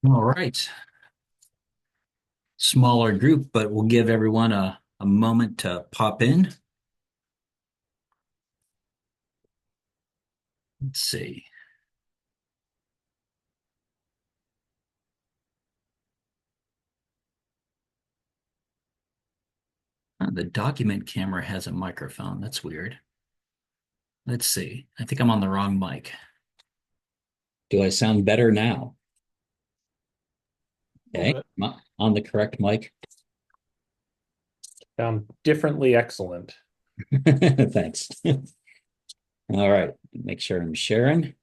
All right. Smaller group, but we'll give everyone a moment to pop in. Let's see. The document camera has a microphone. That's weird. Let's see. I think I'm on the wrong mic. Do I sound better now? A little Okay. bit. On the correct mic. Found differently excellent. Thanks. All right. Make sure I'm sharing.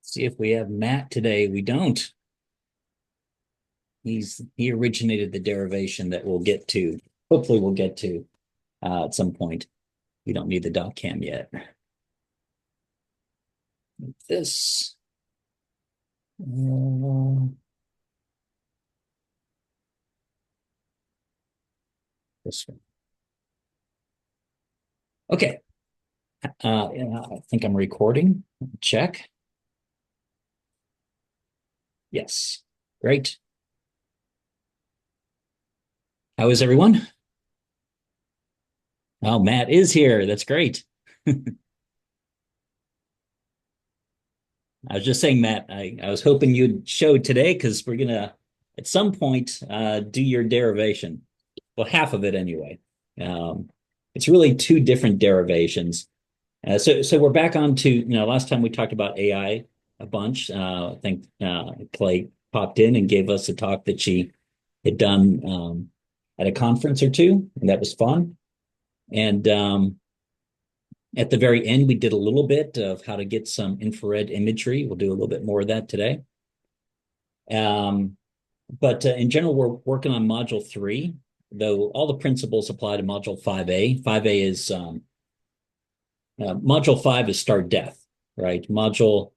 See if we have Matt today. We don't. He originated the derivation that we'll get to. Hopefully we'll get to at some point. We don't need the doc cam yet. This. This one. Okay. Yeah, I think I'm recording. Check. Yes. Great. How is everyone? Oh, Matt is here. That's great. I was just saying, Matt, I was hoping you'd show today because we're gonna at some point do your derivation. Well, half of it anyway. Um, it's really two different derivations. So we're back on to, last time we talked about AI a bunch. I think Clay popped in and gave us a talk that she had done at a conference or two, and that was fun. And at the very end, we did a little bit of how to get some infrared imagery. We'll do a little bit more of that today. Um, but in general, we're working on module three, though all the principles apply to module 5A. 5A is module five is star death, right? Module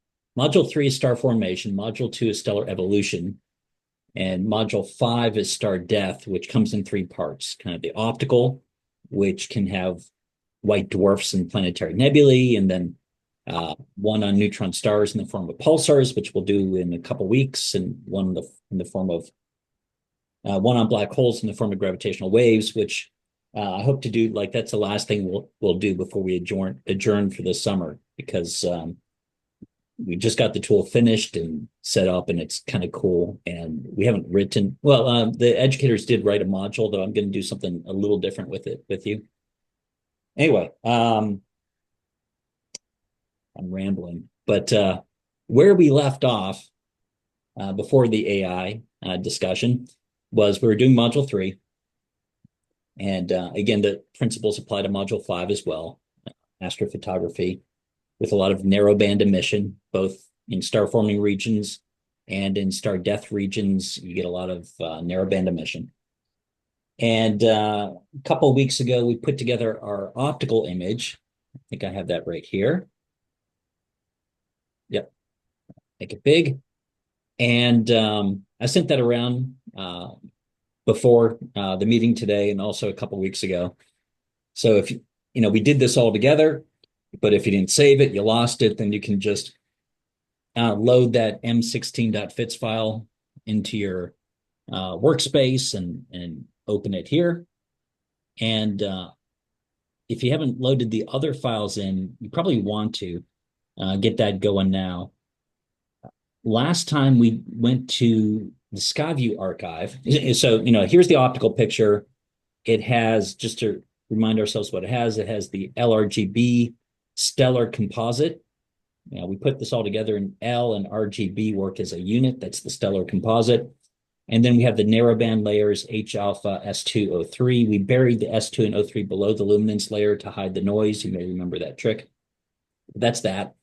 three is star formation. Module two is stellar evolution. And module five is star death, which comes in three parts, kind of the optical, which can have white dwarfs and planetary nebulae, and then one on neutron stars in the form of pulsars, which we'll do in a couple weeks, and one in the form of one on black holes in the form of gravitational waves, which I hope to do. Like that's the last thing we'll do before we adjourn for the summer, because we just got the tool finished and set up, and it's kind of cool. And we haven't written well. The educators did write a module, though I'm going to do something a little different with it with you. Anyway, I'm rambling, but where we left off before the AI discussion was we were doing module three. And again, the principles apply to module five as well, astrophotography, with a lot of narrowband emission, both in star forming regions and in star death regions. You get a lot of narrowband emission. And a couple of weeks ago, we put together our optical image. I think I have that right here. Yep, make it big. And I sent that around before the meeting today and also a couple weeks ago. So if we did this all together, but if you didn't save it, you lost it, then you can just load that m16.fits file into your workspace and open it here. And if you haven't loaded the other files in, you probably want to get that going now. Last time we went to the SkyView archive. So, here's the optical picture. It has, just to remind ourselves what it has the LRGB stellar composite. We put this all together in L and RGB work as a unit. That's the stellar composite. And then we have the narrowband layers H alpha, S2, O3. We buried the S2 and O3 below the luminance layer to hide the noise. You may remember that trick. That's that.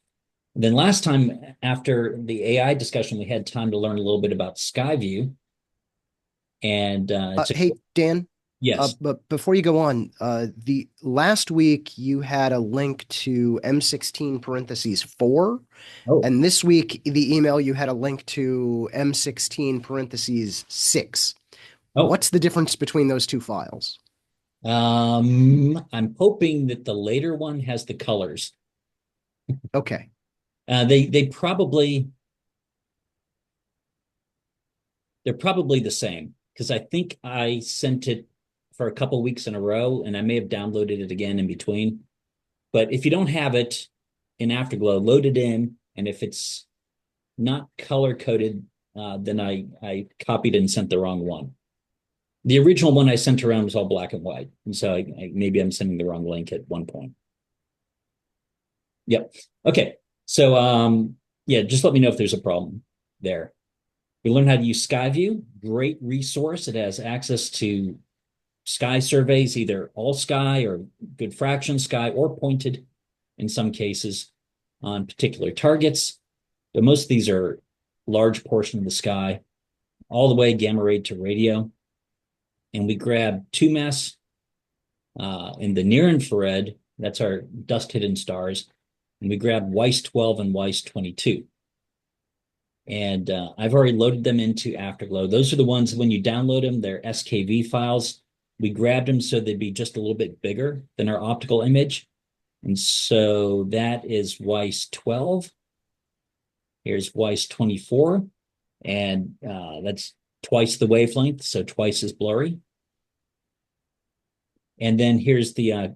Then last time, after the AI discussion, we had time to learn a little bit about Skyview. And it's a Hey, Dan, yes. but before you go on, the last week you had a link to M16 parentheses 4, Oh, and this week the email you had a link to M16 parentheses 6. Oh, What's the difference between those two files? I'm hoping that the later one has the colors. Okay. They probably they're probably the same because I think I sent it for a couple weeks in a row, and I may have downloaded it again in between. But if you don't have it in Afterglow, load it in, and if it's not color coded, then I copied and sent the wrong one. The original one I sent around was all black and white, and so maybe I'm sending the wrong link at one point. Yep. Okay. So yeah, just let me know if there's a problem there. We learned how to use Skyview, great resource. It has access to sky surveys, either all sky or good fraction sky, or pointed in some cases on particular targets. But most of these are large portion of the sky, all the way gamma ray to radio. And we grab 2MeS in the near infrared. That's our dust hidden stars. And we grab WISE 12 and WISE 22. And I've already loaded them into Afterglow. Those are the ones when you download them, they're SKV files. We grabbed them so they'd be just a little bit bigger than our optical image. And so that is WISE 12. Here's WISE 24. And that's twice the wavelength, so twice as blurry. And then here's the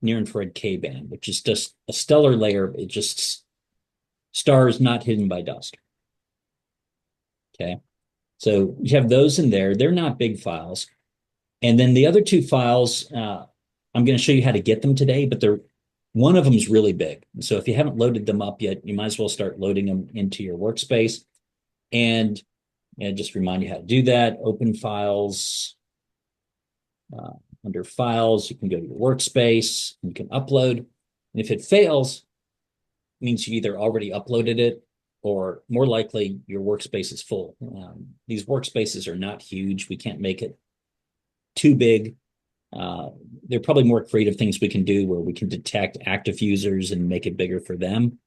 near infrared K band, which is just a stellar layer. It just stars not hidden by dust. Okay. So you have those in there. They're not big files. And then the other two files, I'm going to show you how to get them today, but one of them is really big. So if you haven't loaded them up yet, you might as well start loading them into your workspace. And just remind you how to do that. Open files. Under files, you can go to your workspace, you can upload. And if it fails, it means you either already uploaded it or more likely your workspace is full. These workspaces are not huge. We can't make it too big. There are probably more creative things we can do where we can detect active users and make it bigger for them.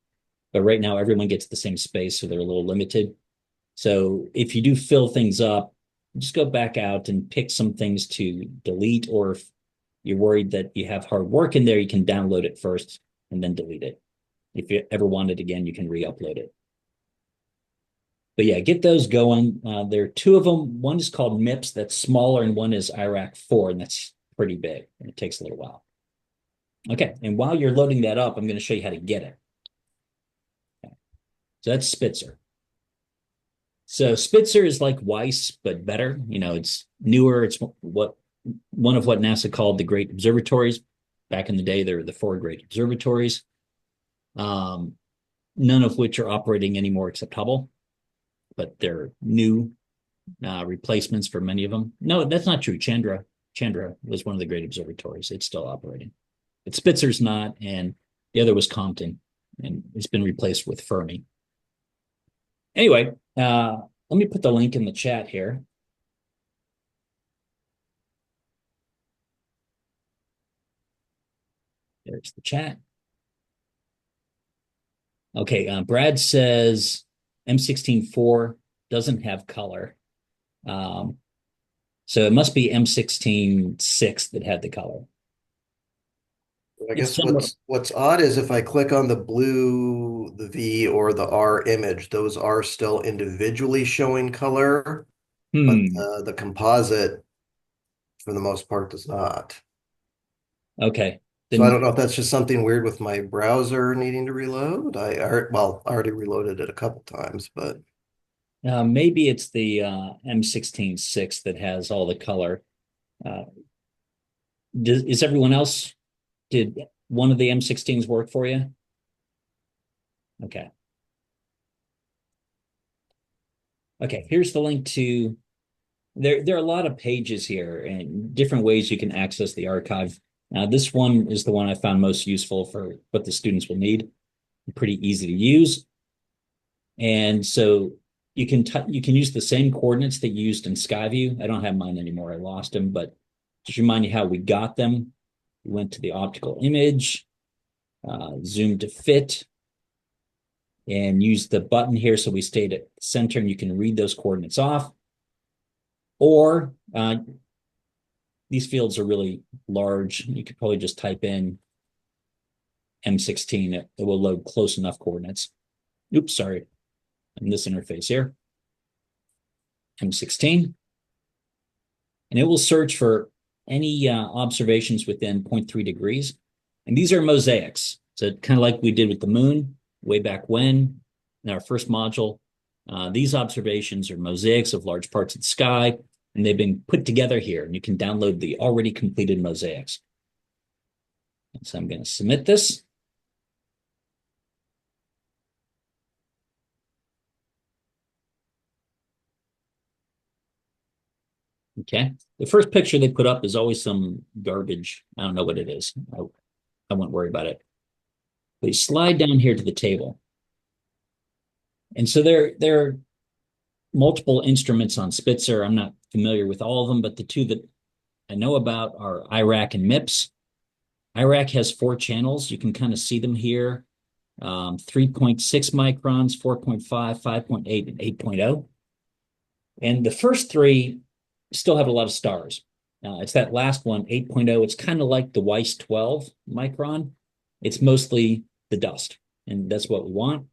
But right now, everyone gets the same space, so they're a little limited. So if you do fill things up, just go back out and pick some things to delete, or if you're worried that you have hard work in there, you can download it first and then delete it. If you ever want it again, you can re-upload it. But yeah, get those going. There are two of them. One is called MIPS, that's smaller, and one is IRAC 4, and that's pretty big, and it takes a little while. Okay, and while you're loading that up, I'm going to show you how to get it. Okay. So that's Spitzer. So Spitzer is like WISE, but better. It's newer. It's one of what NASA called the great observatories. Back in the day, there were the four great observatories, none of which are operating anymore except Hubble, but they're new replacements for many of them. No, that's not true. Chandra was one of the great observatories. It's still operating. But Spitzer's not, and the other was Compton, and it's been replaced with Fermi. Anyway, let me put the link in the chat here. There's the chat. Okay, Brad says M16-4 doesn't have color. So it must be M16-6 that had the color. I guess what's odd is if I click on the blue, the V or the R image, those are still individually showing color, but the composite for the most part does not. Okay. So I don't know if that's just something weird with my browser needing to reload. I already reloaded it a couple times, but maybe it's the M16-6 that has all the color. Is everyone else? Did one of the M16s work for you? Okay. Okay, here's the link to, there are a lot of pages here and different ways you can access the archive. This one is the one I found most useful for what the students will need. Pretty easy to use. And so you can use the same coordinates that you used in Skyview. I don't have mine anymore. I lost them, but just remind you how we got them. We went to the optical image, zoom to fit, and use the button here so we stayed at the center, and you can read those coordinates off. Or these fields are really large. You could probably just type in M16. It will load close enough coordinates. Oops, sorry. In this interface here, M16. And it will search for any observations within 0.3 degrees. And these are mosaics. So kind of like we did with the moon way back when in our first module. These observations are mosaics of large parts of the sky, and they've been put together here, and you can download the already completed mosaics. And so I'm going to submit this. Okay. The first picture they put up is always some garbage. I don't know what it is. I won't worry about it. But you slide down here to the table. And so there are multiple instruments on Spitzer. I'm not familiar with all of them, but the two that I know about are IRAC and MIPS. IRAC has 4 channels. You can kind of see them here. 3.6 microns, 4.5, 5.8, and 8.0. And the first 3 still have a lot of stars. It's that last one, 8.0. It's kind of like the Weiss 12 micron. It's mostly the dust, and that's what we want.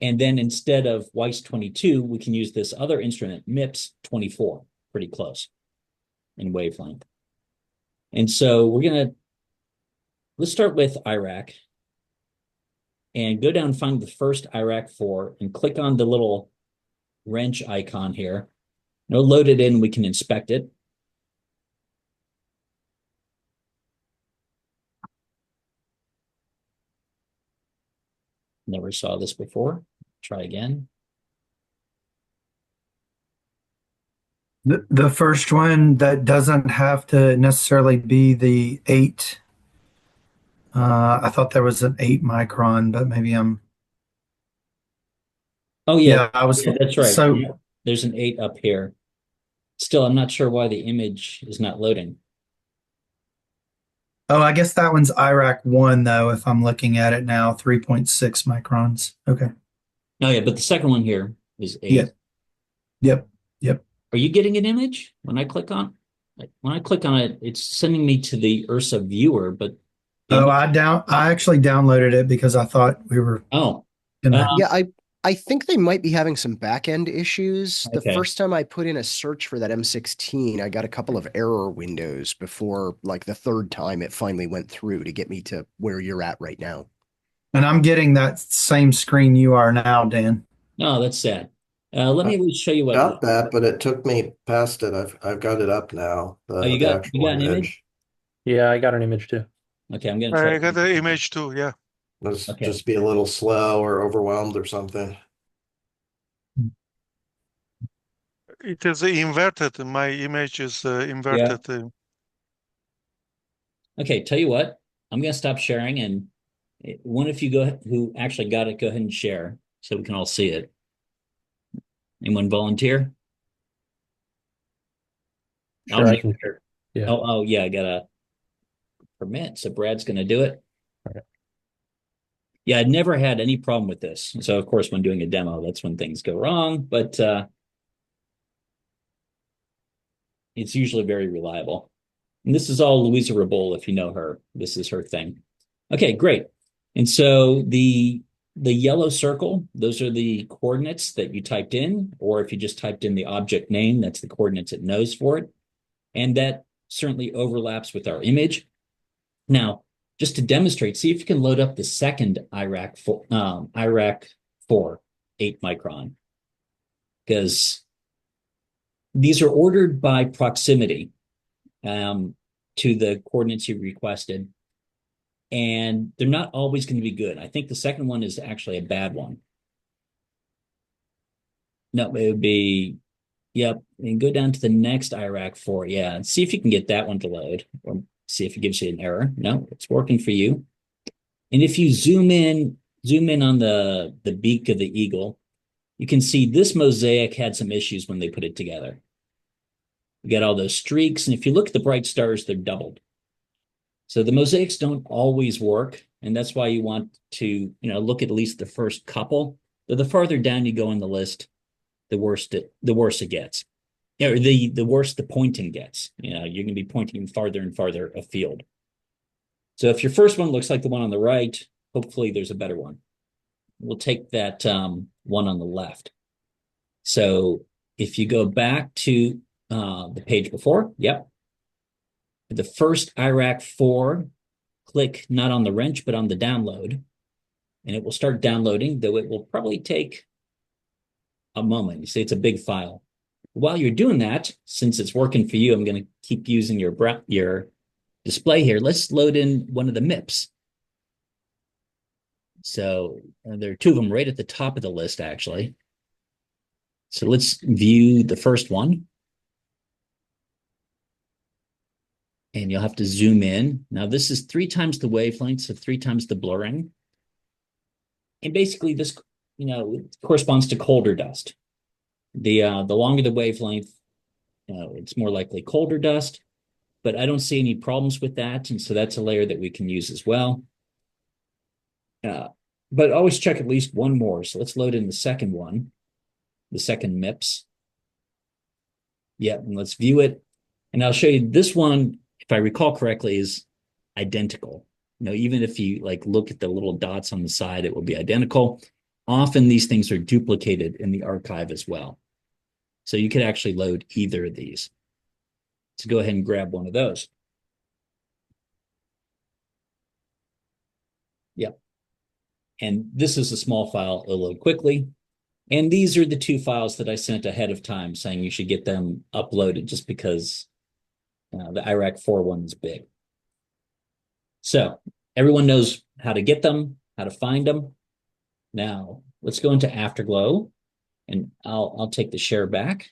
And then instead of Weiss 22, we can use this other instrument, MIPS 24, pretty close in wavelength. And so let's start with IRAC and go down and find the first IRAC 4 and click on the little wrench icon here. It'll load it in, we can inspect it. Never saw this before. Try again. The first one that doesn't have to necessarily be the 8. I thought there was an 8 micron, but maybe I'm. Oh yeah, I was. yeah, that's right. So Yeah, there's an 8 up here. Still, I'm not sure why the image is not loading. I guess that one's IRAC 1 though. If I'm looking at it now, 3.6 microns. Okay. Oh yeah, but the second one here is 8. Yep. Yep. Yep. Are you getting an image when I click on? When I click on it, it's sending me to the Ursa viewer, but I actually downloaded it because I thought we were oh, gonna. Yeah, I think they might be having some back-end issues. The Okay. first time I put in a search for that M16, I got a couple of error windows before, like, the third time it finally went through to get me to where you're at right now. And I'm getting that same screen you are now, Dan. no, that's sad. Let me show you what. Got that, but it took me past it. I've got it up now. Oh, you got an image? Yeah, I got an image too. Okay, I'm gonna try. I got the image too, yeah. Let's Okay. just be a little slow or overwhelmed or something. It is inverted. My image is inverted. Okay, tell you what, I'm gonna stop sharing, and one of you who actually got it, go ahead and share so we can all see it. Anyone volunteer? Sure, I can. Sure. Yeah. Oh yeah, I got a permit, so Brad's gonna do it. Okay. Yeah, I'd never had any problem with this. So of course, when doing a demo, that's when things go wrong, but it's usually very reliable. And this is all Louisa Rabol, if you know her. This is her thing. Okay, great. And so the yellow circle, those are the coordinates that you typed in, or if you just typed in the object name, that's the coordinates it knows for it. And that certainly overlaps with our image. Now, just to demonstrate, see if you can load up the second IRAC 4 8 micron, because these are ordered by proximity to the coordinates you requested, and they're not always going to be good. I think the second one is actually a bad one. No, it would be, yep, and go down to the next IRAC 4, yeah, and see if you can get that one to load, or see if it gives you an error. No, it's working for you. And if you zoom in on the beak of the eagle, you can see this mosaic had some issues when they put it together. You got all those streaks, and if you look at the bright stars, they're doubled. So the mosaics don't always work, and that's why you want to, look at least the first couple. But the farther down you go in the list, the worse it gets. Yeah, the worse the pointing gets. You're going to be pointing farther and farther afield. So if your first one looks like the one on the right, hopefully there's a better one. We'll take that one on the left. So if you go back to the page before, yep. The first IRAC 4, click not on the wrench, but on the download. And it will start downloading, though it will probably take a moment. You see, it's a big file. While you're doing that, since it's working for you, I'm going to keep using your display here. Let's load in one of the MIPS. So there are two of them right at the top of the list, actually. So let's view the first one. And you'll have to zoom in. Now, this is 3 times the wavelength, so 3 times the blurring. And basically, this corresponds to colder dust. The longer the wavelength, it's more likely colder dust. But I don't see any problems with that, and so that's a layer that we can use as well. But always check at least one more. So let's load in the second one, the second MIPS. Yeah, and let's view it. And I'll show you this one, if I recall correctly, is identical. Even if you look at the little dots on the side, it will be identical. Often these things are duplicated in the archive as well. So you could actually load either of these. So go ahead and grab one of those. Yep. And this is a small file. It'll load quickly. And these are the 2 files that I sent ahead of time saying you should get them uploaded just because the IRAC 4 one's big. So everyone knows how to get them, how to find them. Now let's go into Afterglow, and I'll take the share back.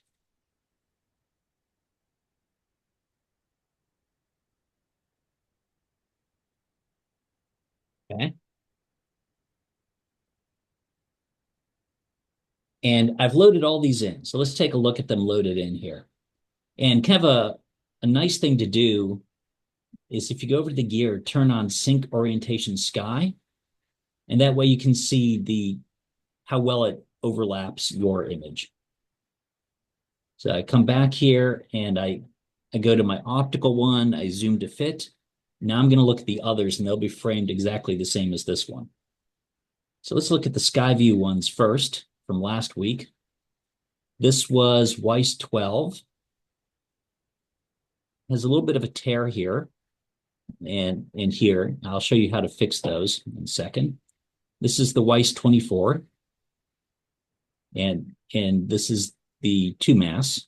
Okay. And I've loaded all these in. So let's take a look at them loaded in here. And kind of a nice thing to do is if you go over to the gear, turn on Sync Orientation Sky. And that way you can see how well it overlaps your image. So I come back here and I go to my optical one, I zoom to fit. Now I'm going to look at the others and they'll be framed exactly the same as this one. So let's look at the Skyview ones first from last week. This was Weiss 12. Has a little bit of a tear here and here. I'll show you how to fix those in a second. This is the Weiss 24. And this is the 2 mass.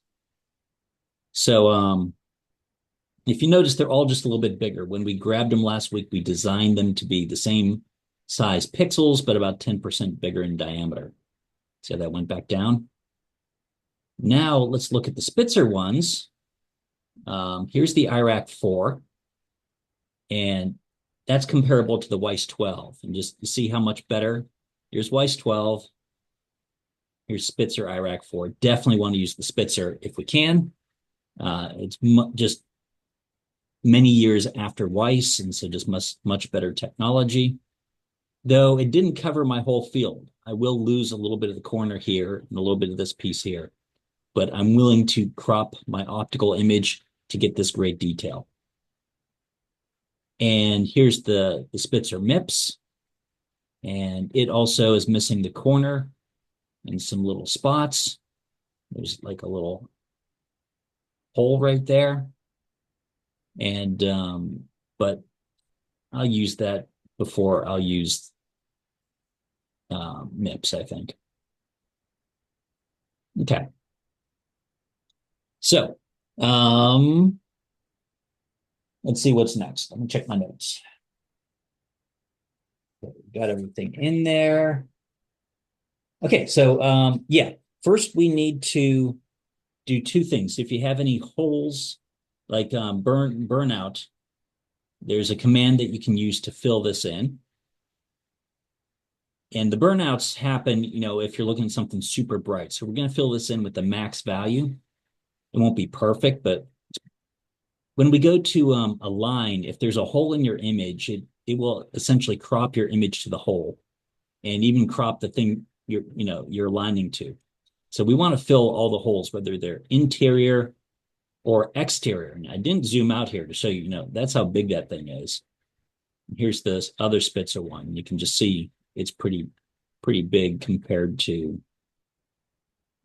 So if you notice, they're all just a little bit bigger. When we grabbed them last week, we designed them to be the same size pixels, but about 10% bigger in diameter. So that went back down. Now let's look at the Spitzer ones. Here's the IRAC 4. And that's comparable to the Weiss 12. And just see how much better. Here's Weiss 12. Here's Spitzer IRAC 4. Definitely want to use the Spitzer if we can. It's just many years after Weiss, and so just much better technology. Though it didn't cover my whole field. I will lose a little bit of the corner here and a little bit of this piece here. But I'm willing to crop my optical image to get this great detail. And here's the Spitzer MIPS. And it also is missing the corner and some little spots. There's like a little hole right there. And but I'll use that before I'll use MIPS, I think. Okay. So let's see what's next. Let me check my notes. Got everything in there. Okay, so yeah, first we need to do 2 things. If you have any holes like burnout, there's a command that you can use to fill this in. And the burnouts happen, if you're looking at something super bright. So we're going to fill this in with the max value. It won't be perfect, but when we go to a line, if there's a hole in your image, it will essentially crop your image to the hole and even crop the thing you're aligning to. So we want to fill all the holes, whether they're interior or exterior. And I didn't zoom out here to show you, that's how big that thing is. Here's this other spitzer one. You can just see it's pretty big compared to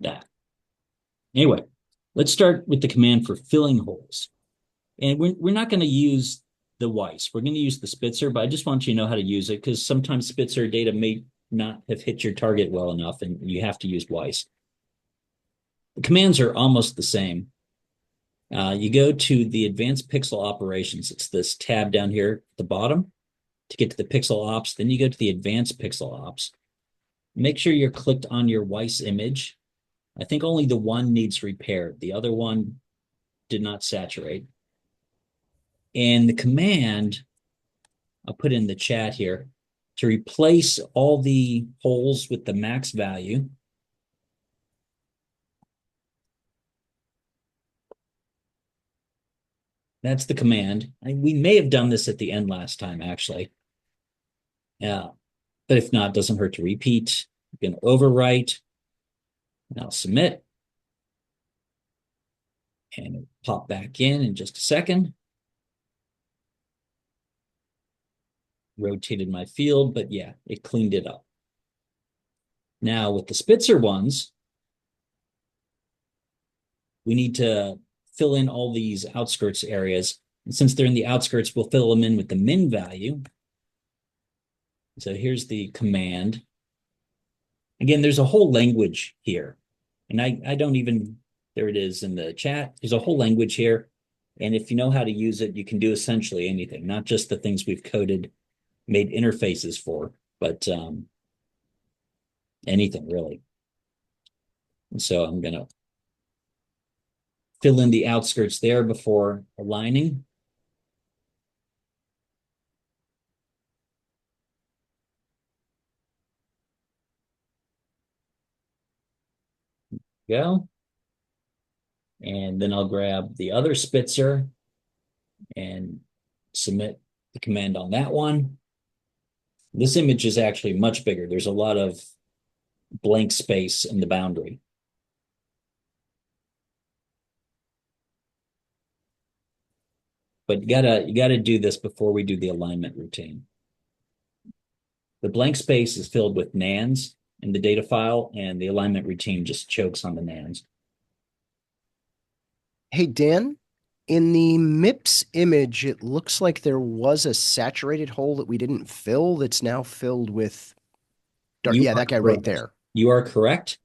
that. Anyway, let's start with the command for filling holes. And we're not going to use the Weiss. We're going to use the spitzer, but I just want you to know how to use it because sometimes spitzer data may not have hit your target well enough and you have to use Weiss. The commands are almost the same. You go to the advanced pixel operations. It's this tab down here at the bottom to get to the pixel ops. Then you go to the advanced pixel ops. Make sure you're clicked on your Weiss image. I think only the one needs repair. The other one did not saturate. And the command, I'll put in the chat here, to replace all the holes with the max value. That's the command. We may have done this at the end last time, actually. Yeah, but if not, it doesn't hurt to repeat. You can overwrite. Now submit. And it'll pop back in just a second. Rotated my field, but yeah, it cleaned it up. Now with the spitzer ones, we need to fill in all these outskirts areas. And since they're in the outskirts, we'll fill them in with the min value. So here's the command. Again, there's a whole language here. And I don't even, there it is in the chat. There's a whole language here. And if you know how to use it, you can do essentially anything, not just the things we've coded, made interfaces for, but anything really. And so I'm going to fill in the outskirts there before aligning. Go. And then I'll grab the other spitzer and submit the command on that one. This image is actually much bigger. There's a lot of blank space in the boundary. But you gotta do this before we do the alignment routine. The blank space is filled with nans in the data file, and the alignment routine just chokes on the nans. Hey, Dan, in the MIPS image, it looks like there was a saturated hole that we didn't fill that's now filled with dark. Yeah, that guy right there. You are correct.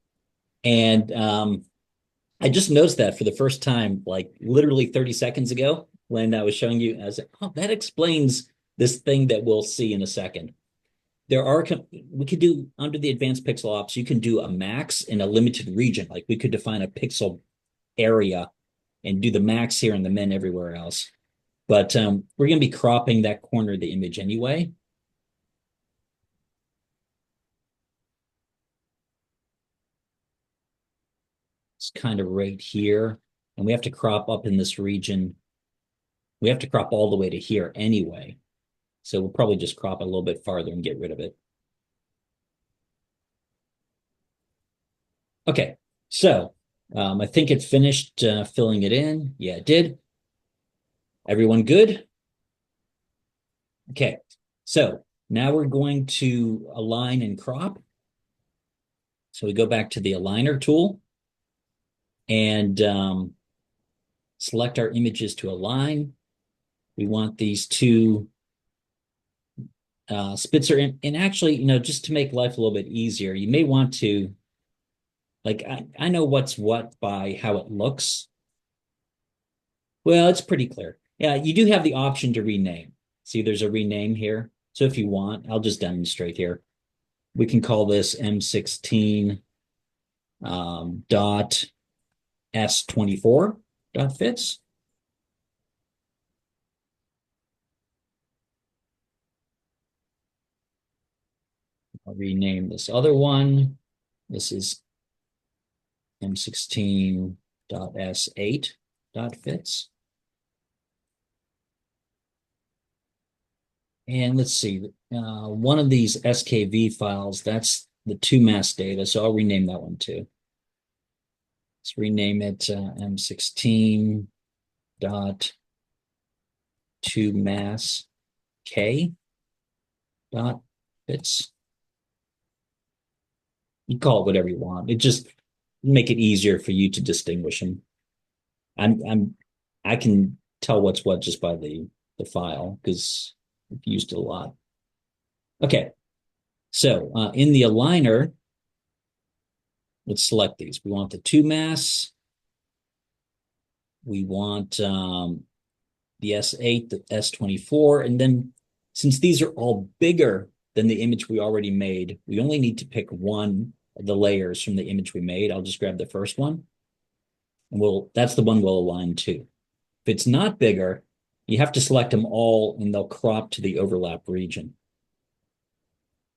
And I just noticed that for the first time, like literally 30 seconds ago when I was showing you. I was like, oh, that explains this thing that we'll see in a second. We could do under the advanced pixel ops, you can do a max in a limited region. Like we could define a pixel area and do the max here and the min everywhere else. But we're going to be cropping that corner of the image anyway. It's kind of right here. And we have to crop up in this region. We have to crop all the way to here anyway. So we'll probably just crop it a little bit farther and get rid of it. Okay, so I think it finished filling it in. Yeah, it did. Everyone good? Okay, so now we're going to align and crop. So we go back to the aligner tool and select our images to align. We want these two spitzer, and actually, just to make life a little bit easier, you may want to, like, I know what's what by how it looks. Well, it's pretty clear. Yeah, you do have the option to rename. See, there's a rename here. So if you want, I'll just demonstrate here. We can call this M16 dot S24 dot fits. I'll rename this other one. This is M16 dot S8 dot fits. And let's see, one of these SKV files, that's the 2 mass data, so I'll rename that one too. Let's rename it M16 dot to mass K dot bits. You call it whatever you want. It just make it easier for you to distinguish them. I can tell what's what just by the file because I've used it a lot. Okay, so in the aligner, let's select these. We want the 2 mass. We want the S8, the S24, and then since these are all bigger than the image we already made, we only need to pick one of the layers from the image we made. I'll just grab the first one, and that's the one we'll align to. If it's not bigger, you have to select them all, and they'll crop to the overlap region.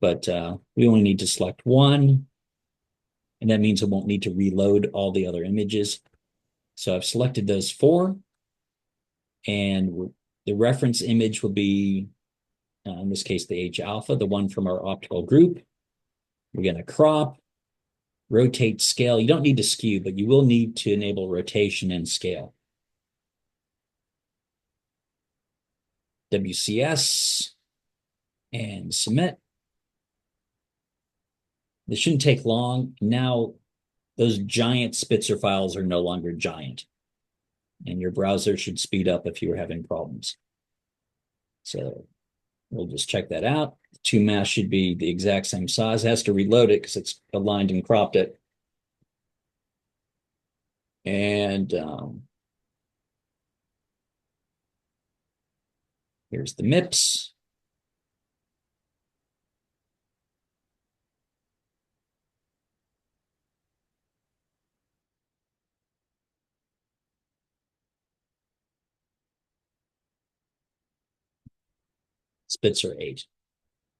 But we only need to select one, and that means it won't need to reload all the other images. So I've selected those 4, and the reference image will be, in this case, the H alpha, the one from our optical group. We're going to crop, rotate, scale. You don't need to skew, but you will need to enable rotation and scale. WCS and submit. This shouldn't take long. Now, those giant Spitzer files are no longer giant, and your browser should speed up if you were having problems. So we'll just check that out. The 2 mass should be the exact same size. It has to reload it because it's aligned and cropped it. And here's the MIPS. Spitzer 8,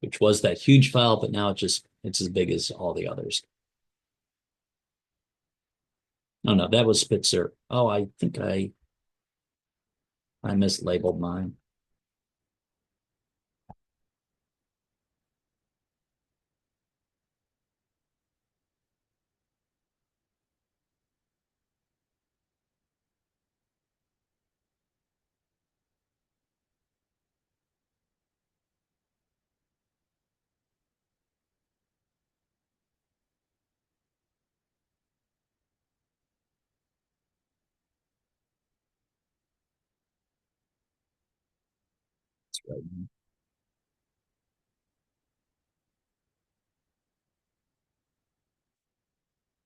which was that huge file, but now it's as big as all the others. Oh no, that was Spitzer. Oh, I think I mislabeled mine. That's right.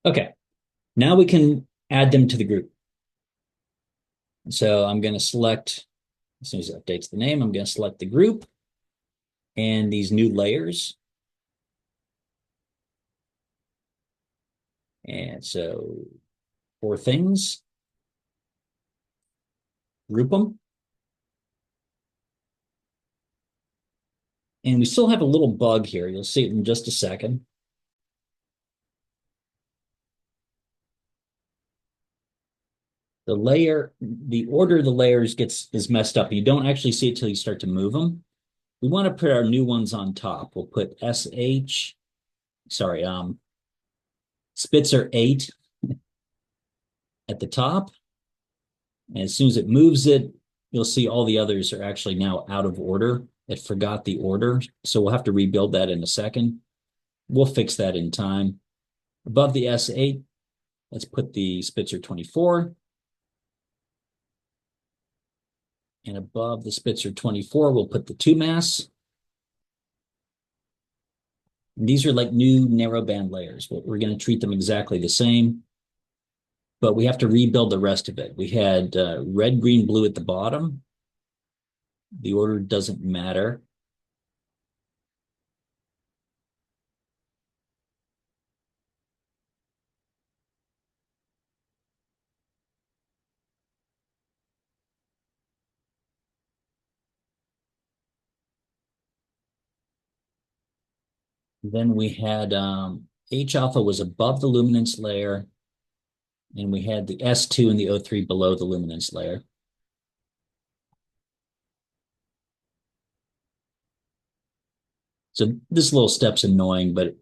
Okay, now we can add them to the group. So I'm going to select, as soon as it updates the name, I'm going to select the group and these new layers. And so 4 things, group them. And we still have a little bug here. You'll see it in just a second. The order of the layers is messed up. You don't actually see it till you start to move them. We want to put our new ones on top. We'll put Spitzer 8 at the top. And as soon as it moves it, you'll see all the others are actually now out of order. It forgot the order. So we'll have to rebuild that in a second. We'll fix that in time. Above the S8, let's put the Spitzer 24. And above the Spitzer 24, we'll put the 2 mass. And these are like new narrowband layers. We're going to treat them exactly the same, but we have to rebuild the rest of it. We had red, green, blue at the bottom. The order doesn't matter. Then we had H alpha was above the luminance layer, and we had the S2 and the O3 below the luminance layer. So this little step's annoying, but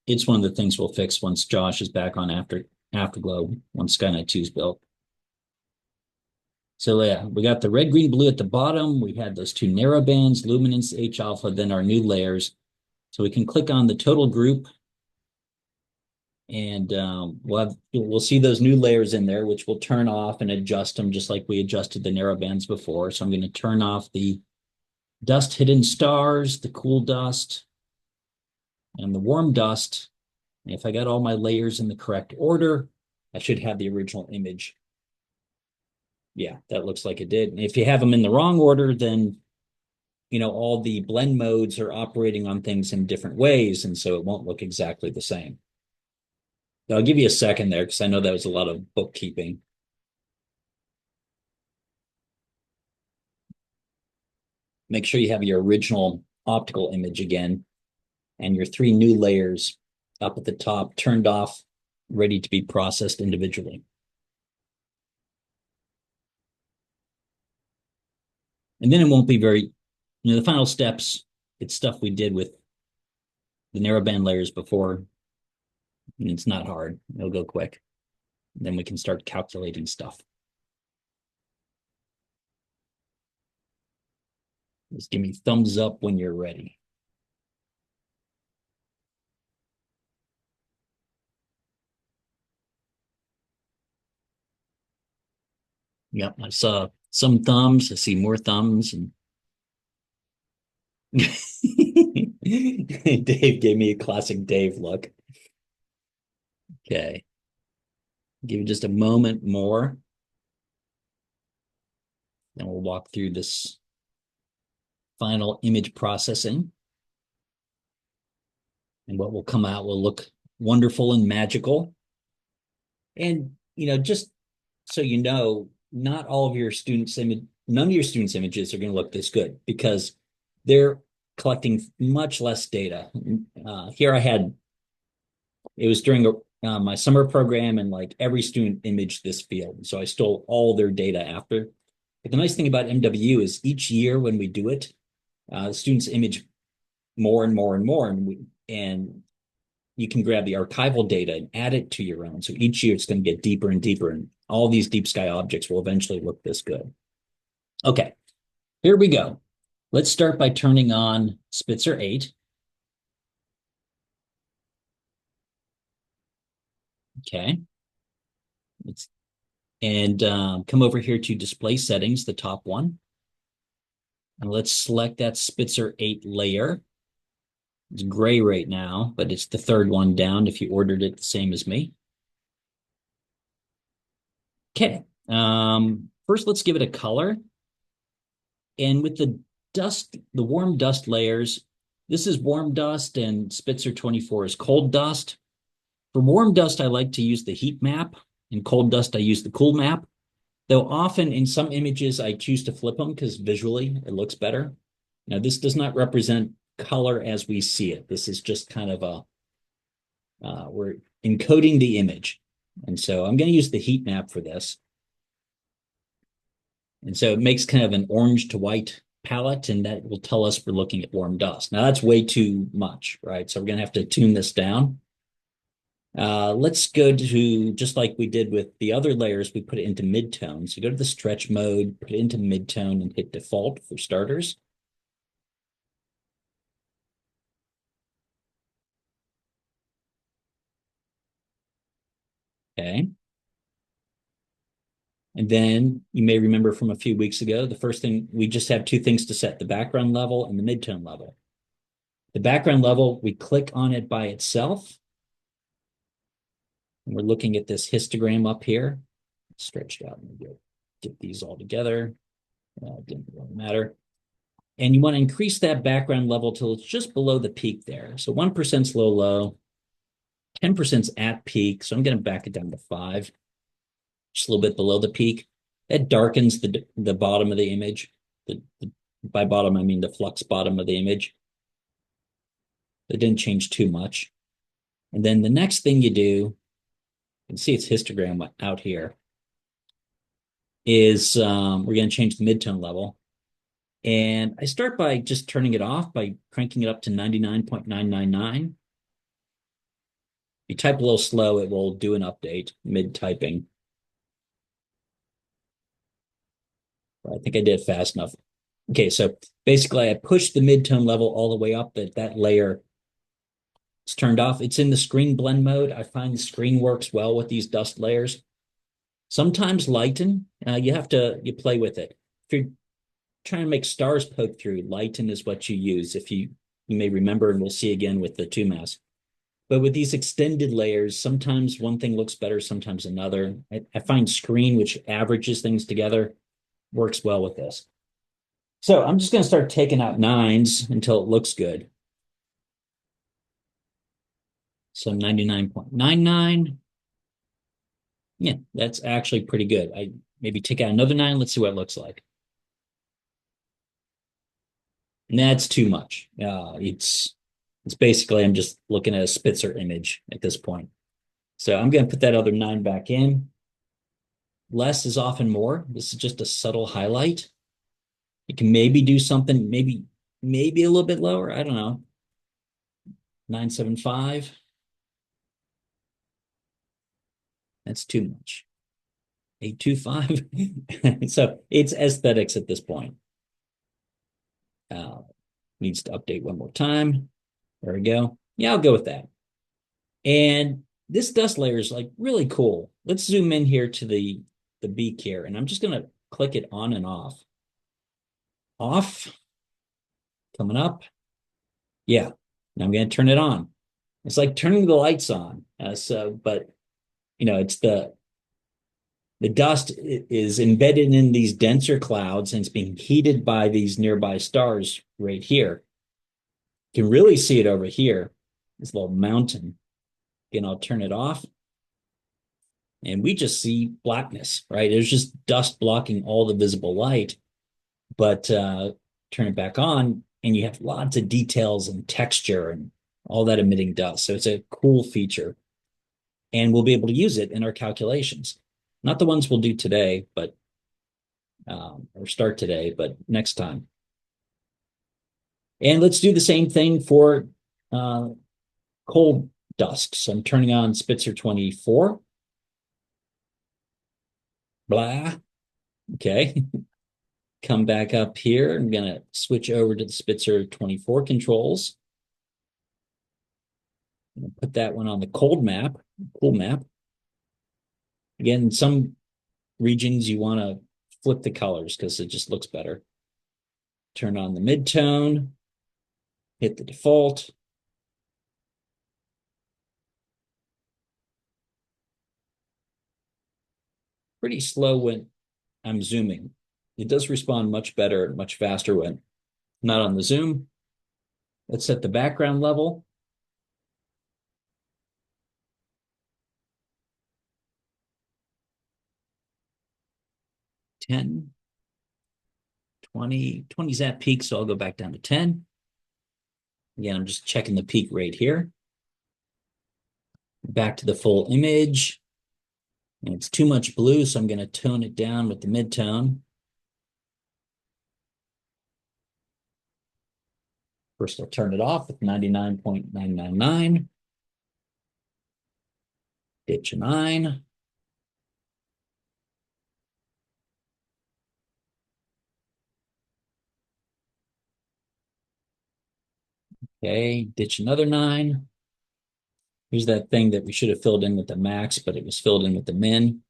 it's one of the things we'll fix once Josh is back on after afterglow once Skynet 2 is built. So yeah, we got the red, green, blue at the bottom. We had those two narrow bands, luminance, H alpha, then our new layers. So we can click on the total group, and we'll see those new layers in there, which we'll turn off and adjust them just like we adjusted the narrow bands before. So I'm going to turn off the dust hidden stars, the cool dust, and the warm dust. And if I got all my layers in the correct order, I should have the original image. Yeah, that looks like it did. And if you have them in the wrong order, then all the blend modes are operating on things in different ways, and so it won't look exactly the same. I'll give you a second there because I know that was a lot of bookkeeping. Make sure you have your original optical image again and your three new layers up at the top turned off, ready to be processed individually. And then it won't be very, the final steps, it's stuff we did with the narrowband layers before, and it's not hard. It'll go quick. Then we can start calculating stuff. Just give me thumbs up when you're ready. Yep, I saw some thumbs. I see more thumbs. And Dave gave me a classic Dave look. Okay. Give it just a moment more. Then we'll walk through this final image processing. And what will come out will look wonderful and magical. And, just so you know, not all of your students' none of your students' images are going to look this good because they're collecting much less data. Here it was during my summer program, and like every student imaged this field. So I stole all their data after. But the nice thing about MWU is each year when we do it, students image more and more and more, and you can grab the archival data and add it to your own. So each year it's going to get deeper and deeper, and all these deep sky objects will eventually look this good. Okay, here we go. Let's start by turning on Spitzer 8. Okay. Come over here to display settings, the top one. And let's select that Spitzer 8 layer. It's gray right now, but it's the third one down if you ordered it the same as me. Okay. First, let's give it a color. And with the warm dust layers, this is warm dust and Spitzer 24 is cold dust. For warm dust, I like to use the heat map. In cold dust, I use the cool map. Though often in some images, I choose to flip them because visually it looks better. Now, this does not represent color as we see it. This is just kind of we're encoding the image. And so I'm going to use the heat map for this. And so it makes kind of an orange to white palette, and that will tell us we're looking at warm dust. Now that's way too much, right? So we're going to have to tune this down. Let's go to, just like we did with the other layers, we put it into midtone. So go to the stretch mode, put it into midtone, and hit default for starters. Okay. And then you may remember from a few weeks ago, the first thing, we just have two things to set, the background level and the midtone level. The background level, we click on it by itself. And we're looking at this histogram up here, stretched out. Maybe get these all together. Didn't really matter. And you want to increase that background level till it's just below the peak there. So 1% is low, 10% at peak. So I'm going to back it down to 5, just a little bit below the peak. That darkens the bottom of the image. By bottom, I mean the flux bottom of the image. It didn't change too much. And then the next thing you do, you can see it's histogram out here, is we're going to change the midtone level. And I start by just turning it off by cranking it up to 99.999. you type a little slow, it will do an update mid-typing. I think I did it fast enough. Okay, so basically I pushed the mid-tone level all the way up that layer is turned off. It's in the screen blend mode. I find the screen works well with these dust layers. Sometimes lighten, you play with it. If you're trying to make stars poke through, lighten is what you use. If you may remember, and we'll see again with the 2-mask. But with these extended layers, sometimes one thing looks better, sometimes another. I find screen, which averages things together, works well with this. So I'm just going to start taking out 9s until it looks good. So 99.99. Yeah, that's actually pretty good. I maybe take out another 9. Let's see what it looks like. And that's too much. It's basically, I'm just looking at a spitzer image at this point. So I'm going to put that other 9 back in. Less is often more. This is just a subtle highlight. You can maybe do something, maybe a little bit lower. I don't know. 975. That's too much. 825. So it's aesthetics at this point. Needs to update one more time. There we go. Yeah, I'll go with that. And this dust layer is like really cool. Let's zoom in here to the beak here, and I'm just going to click it on and off. Off, coming up. Yeah, now I'm going to turn it on. It's like turning the lights on. But it's the dust is embedded in these denser clouds, and it's being heated by these nearby stars right here. You can really see it over here, this little mountain. Again, I'll turn it off. And we just see blackness, right? There's just dust blocking all the visible light. But turn it back on, and you have lots of details and texture and all that emitting dust. So it's a cool feature. And we'll be able to use it in our calculations. Not the ones we'll do today, but or start today, but next time. And let's do the same thing for cold dust. So I'm turning on Spitzer 24. Blah. Okay. Come back up here. I'm going to switch over to the Spitzer 24 controls. Put that one on the cool map. Again, in some regions, you want to flip the colors because it just looks better. Turn on the mid-tone. Hit the default. Pretty slow when I'm zooming. It does respond much better, much faster when not on the zoom. Let's set the background level. 10, 20, 20's at peak, so I'll go back down to 10. Again, I'm just checking the peak right here. Back to the full image. And it's too much blue, so I'm going to tone it down with the mid-tone. First, I'll turn it off with 99.999. Ditch a 9. Okay, ditch another 9. Here's that thing that we should have filled in with the max, but it was filled in with the min.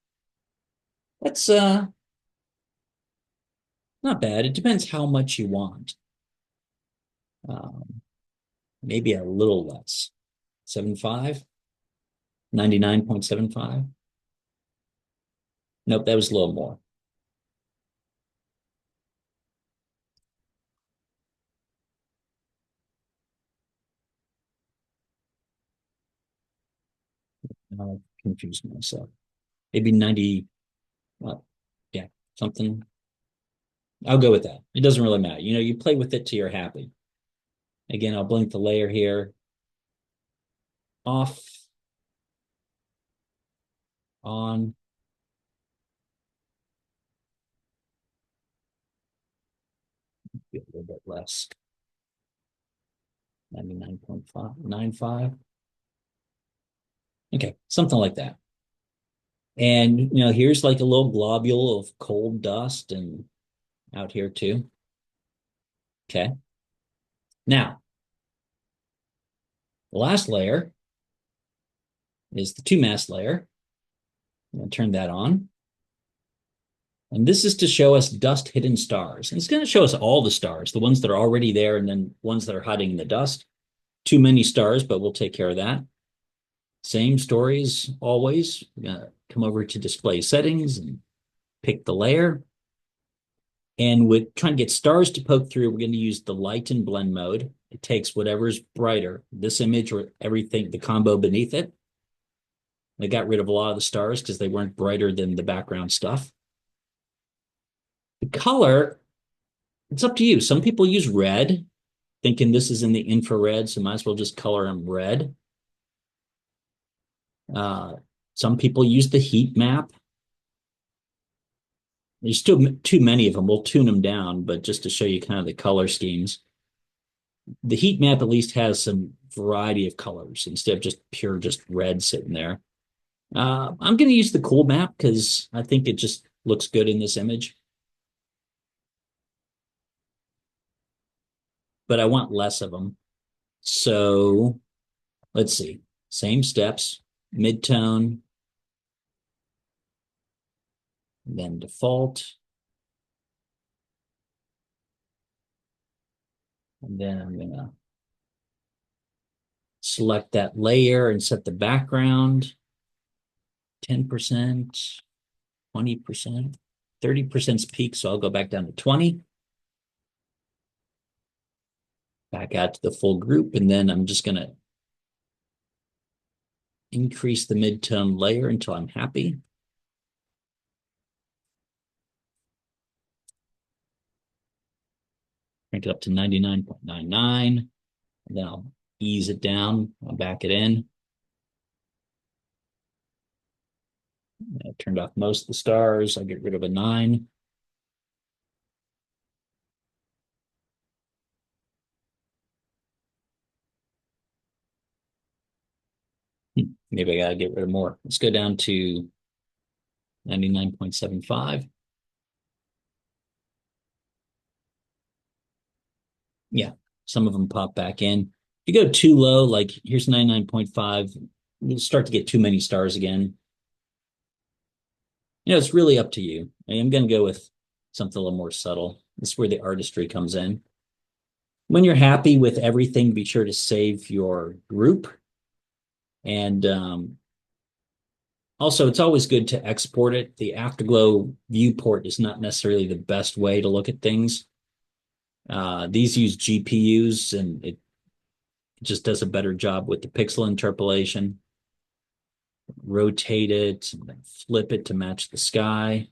That's not bad. It depends how much you want. Maybe a little less. 75, 99.75. Nope, that was a little more. I confused myself. Maybe 90. Yeah, something. I'll go with that. It doesn't really matter. You play with it till you're happy. Again, I'll blink the layer here. Off. On. A little bit less. 99.595. Okay, something like that. And here's like a little globule of cold dust and out here too. Okay. Now, the last layer is the two mass layer. I'm going to turn that on. And this is to show us dust hidden stars. And it's going to show us all the stars, the ones that are already there and then ones that are hiding in the dust. Too many stars, but we'll take care of that. Same story as always. We're going to come over to display settings and pick the layer. And with trying to get stars to poke through, we're going to use the light and blend mode. It takes whatever's brighter, this image or everything, the combo beneath it. I got rid of a lot of the stars because they weren't brighter than the background stuff. The color, it's up to you. Some people use red, thinking this is in the infrared, so might as well just color them red. Some people use the heat map. There's still too many of them. We'll tune them down, but just to show you kind of the color schemes. The heat map at least has some variety of colors instead of just pure just red sitting there. I'm going to use the cool map because I think it just looks good in this image. But I want less of them. So let's see. Same steps, midtone, then default. And then I'm going to select that layer and set the background. 10%, 20%, 30% is peak, so I'll go back down to 20. Back out to the full group, and then I'm just going to increase the midtone layer until I'm happy. Crank it up to 99.99, and then I'll ease it down, I'll back it in. I turned off most of the stars. I'll get rid of a 9. Maybe I gotta get rid of more. Let's go down to 99.75. Yeah, some of them pop back in. If you go too low, like here's 99.5, you'll start to get too many stars again. It's really up to you. I'm going to go with something a little more subtle. This is where the artistry comes in. When you're happy with everything, be sure to save your group. And also, it's always good to export it. The Afterglow viewport is not necessarily the best way to look at things. These use GPUs, and it just does a better job with the pixel interpolation. Rotate it, and then flip it to match the sky.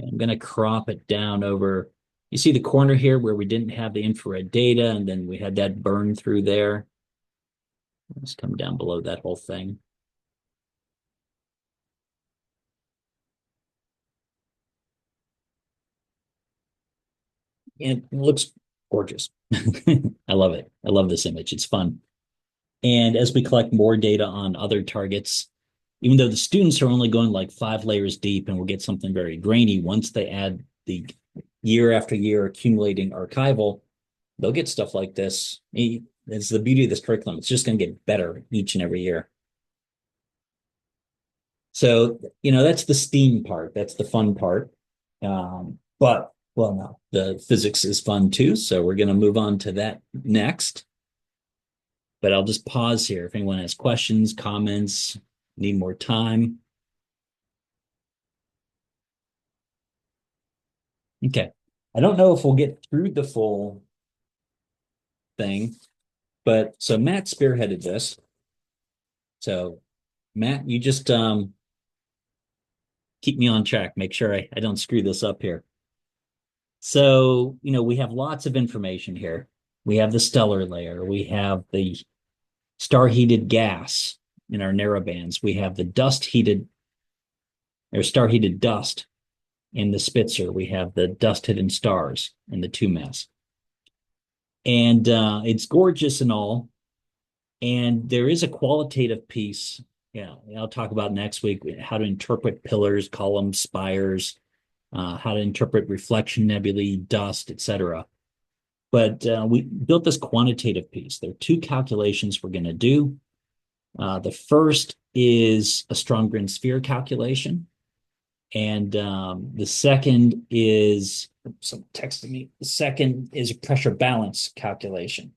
I'm going to crop it down over, you see the corner here where we didn't have the infrared data, and then we had that burn through there. Let's come down below that whole thing. It looks gorgeous. I love it. I love this image. It's fun. And as we collect more data on other targets, even though the students are only going like 5 layers deep and we'll get something very grainy, once they add the year after year accumulating archival, they'll get stuff like this. It's the beauty of this curriculum. It's just going to get better each and every year. So, that's the STEAM part. That's the fun part. But, well, no, the physics is fun too. So we're going to move on to that next. But I'll just pause here if anyone has questions, comments, need more time. Okay. I don't know if we'll get through the full thing, but so Matt spearheaded this. So Matt, you just keep me on track. Make sure I don't screw this up here. So, we have lots of information here. We have the stellar layer. We have the star-heated gas in our narrowbands. We have the dust-heated or star-heated dust in the spitzer. We have the dust-hidden stars in the 2 mass. And it's gorgeous and all. And there is a qualitative piece. Yeah, I'll talk about next week how to interpret pillars, columns, spires, how to interpret reflection nebulae, dust, etc. But we built this quantitative piece. There are two calculations we're going to do. The first is a Strong-Gren sphere calculation. And the second is, some texting me. The second is a pressure balance calculation.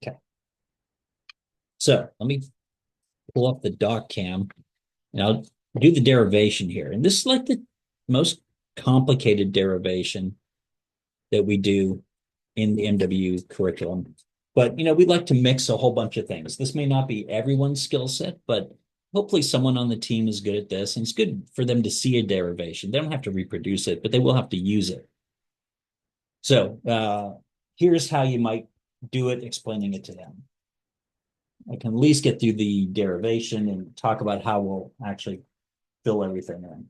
Okay. So let me pull up the doc cam and I'll do the derivation here. And this is like the most complicated derivation that we do in the MWU curriculum. But, we like to mix a whole bunch of things. This may not be everyone's skill set, but hopefully someone on the team is good at this. And it's good for them to see a derivation. They don't have to reproduce it, but they will have to use it. So here's how you might do it, explaining it to them. I can at least get through the derivation and talk about how we'll actually fill everything in.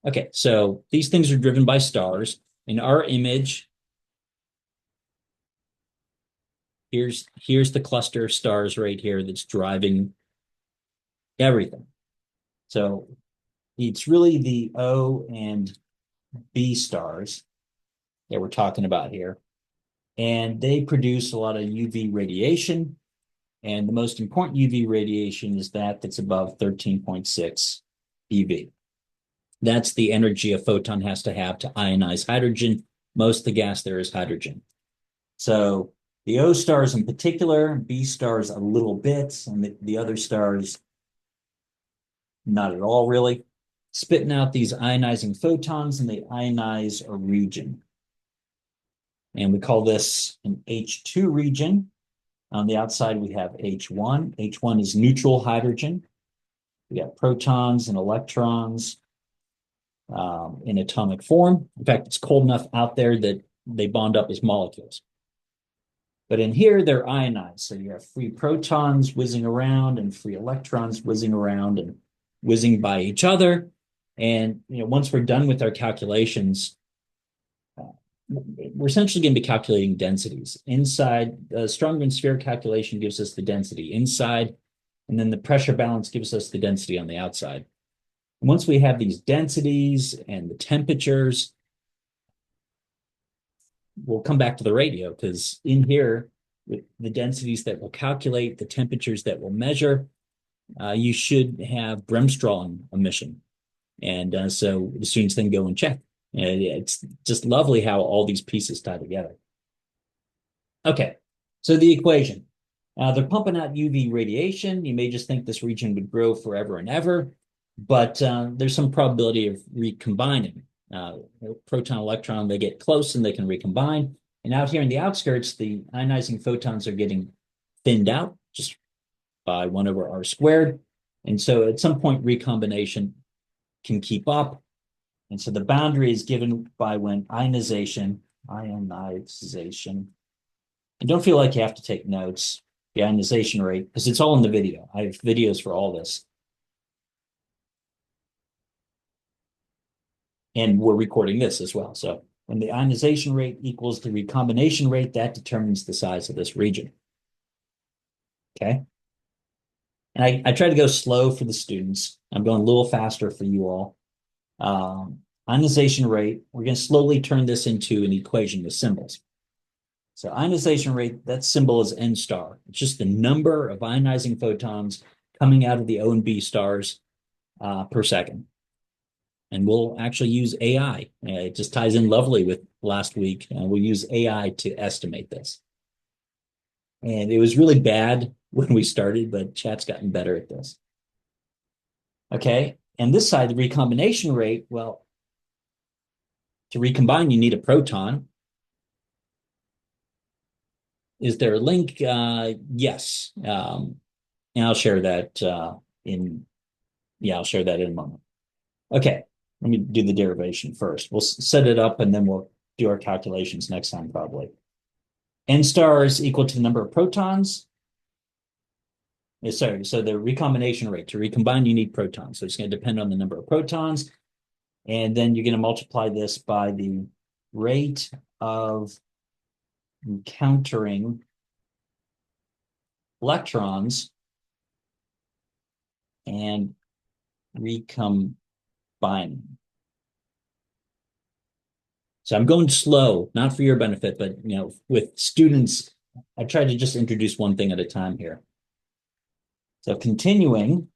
Okay, so these things are driven by stars. In our image, here's the cluster of stars right here that's driving everything. So it's really the O and B stars that we're talking about here. And they produce a lot of UV radiation. And the most important UV radiation is that's above 13.6 eV. That's the energy a photon has to have to ionize hydrogen. Most of the gas there is hydrogen. So the O stars in particular, B stars a little bit, and the other stars not at all really, spitting out these ionizing photons, and they ionize a region. And we call this an H2 region. On the outside, we have H1. H1 is neutral hydrogen. We got protons and electrons in atomic form. In fact, it's cold enough out there that they bond up as molecules. But in here, they're ionized. So you have free protons whizzing around and free electrons whizzing around and whizzing by each other. And once we're done with our calculations, we're essentially going to be calculating densities. Inside, the Strong-Gren sphere calculation gives us the density inside, and then the pressure balance gives us the density on the outside. And once we have these densities and the temperatures, we'll come back to the radio, because in here, with the densities that we'll calculate, the temperatures that we'll measure, you should have bremsstrahlung emission. And so the students then go and check. And it's just lovely how all these pieces tie together. Okay, so the equation. They're pumping out UV radiation. You may just think this region would grow forever and ever, but there's some probability of recombining. Proton, electron, they get close and they can recombine. And out here in the outskirts, the ionizing photons are getting thinned out just by 1 over r squared. And so at some point, recombination can keep up. And so the boundary is given by when ionization, and don't feel like you have to take notes, the ionization rate, because it's all in the video. I have videos for all this. And we're recording this as well. So when the ionization rate equals the recombination rate, that determines the size of this region. Okay. And I try to go slow for the students. I'm going a little faster for you all. Ionization rate, we're going to slowly turn this into an equation with symbols. So ionization rate, that symbol is N star. It's just the number of ionizing photons coming out of the O and B stars per second. And we'll actually use AI. It just ties in lovely with last week. We'll use AI to estimate this. And it was really bad when we started, but chat's gotten better at this. Okay, and this side, the recombination rate, well, to recombine, you need a proton. Is there a link? Yes. And I'll share that I'll share that in a moment. Okay, let me do the derivation first. We'll set it up and then we'll do our calculations next time probably. N star is equal to the number of protons. Sorry, so the recombination rate. To recombine, you need protons. So it's going to depend on the number of protons. And then you're going to multiply this by the rate of encountering electrons and recombining. So I'm going slow, not for your benefit, but with students, I try to just introduce one thing at a time here. So continuing,